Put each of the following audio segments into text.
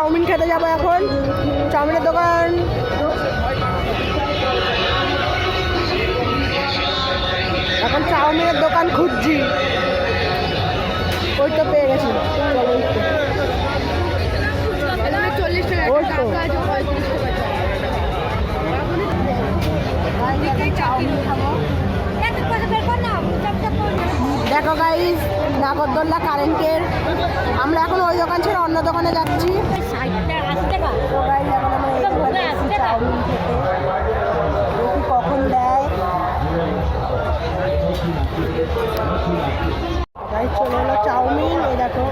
Chowmein খেতে যাবো এখন। চাউমিনের দোকান এখন চাউমিনের দোকান খুঁজছি, ওই তো পেয়ে গেছি। দেখো গাইস, নাগরদোল্লা কারেন্টের। আমরা এখন ওই দোকান ছেড়ে অন্য দোকানে যাচ্ছি। চাউমিন খেতে দেখি কখন দেয়। গাইস চলে এলো চাউমিন, এই দেখো।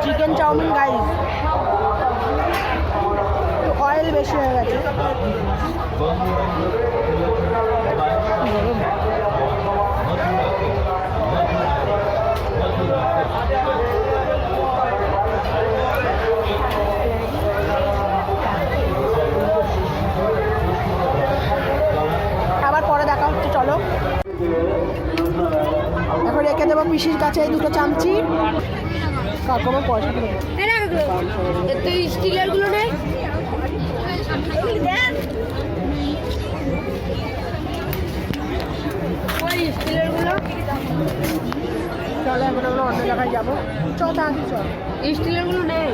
চিকেন চাউমিন গাইস, অয়েল বেশি হয়ে গেছে। আবার পরে দেখা হচ্ছে, চলো। এখন রেখে দেবো পিসির কাছে এই দুটো চামচি। কাকমা পয়সা স্টিলের গুলো নেই। চলো এখন আমরা অন্য জায়গায় যাবো। স্টিলের গুলো নেই।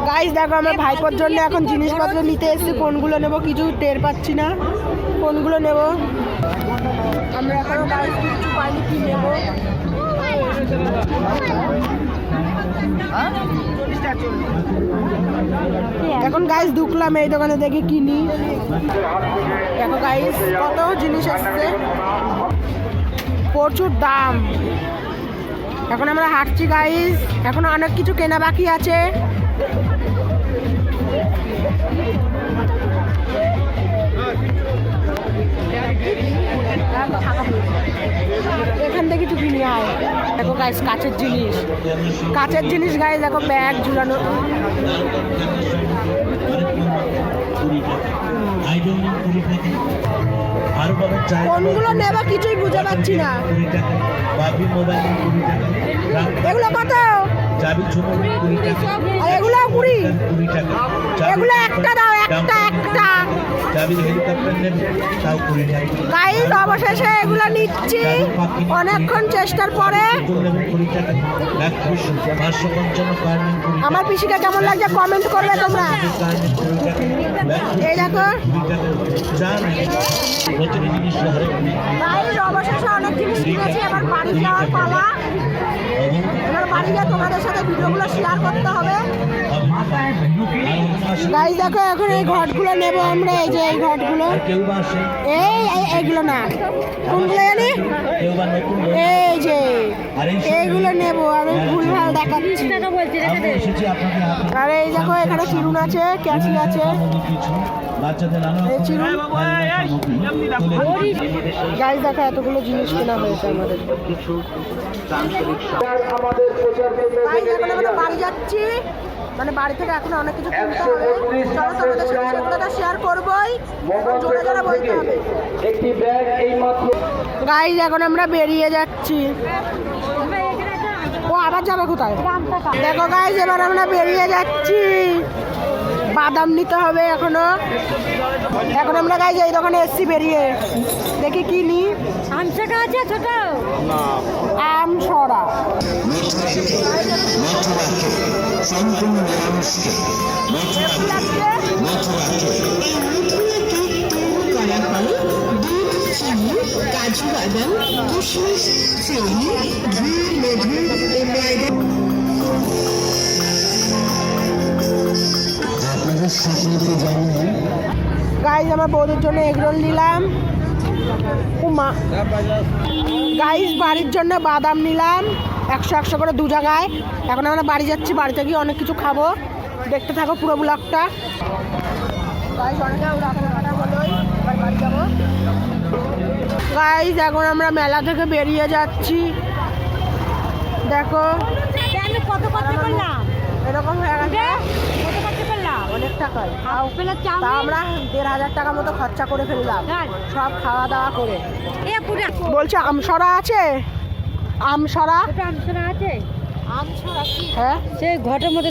গাইস দেখো, আমরা ভাইপোর জন্য এখন জিনিসপত্র নিতে এসেছি। কোনগুলো নেব কিছু টের পাচ্ছি না, কোনগুলো নেব। আমরা এখনো গাইস কিছু পাইনি, কি নেব। এখন গাইস ঢুকলাম এই দোকানে, দেখি কিনি। দেখো গাইস কত জিনিস আসছে, প্রচুর দাম। এখন আমরা হাঁটছি গাইস, এখন অনেক কিছু কেনা বাকি আছে। এখান থেকে কিছু কিনে আয়। দেখো গাইস কাচের জিনিস, কাচের জিনিস গাইস। দেখো ব্যাগ ঝুলানো। কোনগুলো নেবা কিছুই বুঝতে পারছি না। এগুলো কত? এগুলো 20। এগুলো একটা দাও, একটা একটা। গাইস অবশেষে এগুলো নিচ্ছি অনেকক্ষণ চেষ্টার পরে। আমার পিসিকে কেমন লাগছে কমেন্ট করবে তোমরা। এই দেখো গাইস অবশেষে অনেক জিনিস কিনেছি। এবার বাড়ি যাওয়ার পালা। এবার বাড়ি গিয়ে তোমাদের সাথে ভিডিওগুলো শেয়ার করতে হবে। গাইস দেখো এখন এই ঘটগুলো নেব আমরা। এই যে এই ঘটগুলো, এইগুলো না, কোনগুলো জানি, এই যে এইগুলো নেব। আমি ভুলভাল দেখাচ্ছি। আর এই দেখো এখানে চিরুন আছে, ক্যাচি আছে। গাইস দেখো এতগুলো জিনিস কেনা হয়েছে আমাদের। এখন আমরা বাড়ি যাচ্ছি, মানে বাড়ি থেকে এখন অনেক কিছু কিনতে হবে। চলো তোমাদের সাথে সেগুলো শেয়ার করবোই, জোরে জোরে বলতে হবে। গাইস এখন আমরা বেরিয়ে যাচ্ছি। ও আবার যাবে কোথায়? দেখো গাইস এবার আমরা বেরিয়ে যাচ্ছি। বাদাম নিতে হবে এখনো। এখন আমরা গাইস এই দোকানে এসছি বেরিয়ে, দেখি কি নি। আমসা আছে ছোট আম ছড়া। কাজু বাদাম, কিশমিশ, চিনি, ঘি, মধু, ময়দা। গাইস আমার বৌদির জন্য এগরোল নিলাম। উমা গাইস বাড়ির জন্য বাদাম নিলাম 100 করে 2 জায়গায়। এখন আমরা বাড়ি যাচ্ছি, বাড়িতে গিয়ে অনেক কিছু খাবো। দেখতে থাকো পুরো ব্লগটা। গাইস এখন আমরা মেলা থেকে বেরিয়ে যাচ্ছি। দেখো কত করলাম এরকম হয়ে গেছে। কত করতে পারলাম অনেক টাকায়। হাফ প্লেট তা চাউমিন আমরা 1,500 টাকা মতো খরচা করে ফেললাম সব খাওয়া দাওয়া করে। এ পুরো বলছে আমসরা আছে? আমসরা আমছড়া আছে? আমছড়া কি? হ্যাঁ সেই ঘটের মধ্যে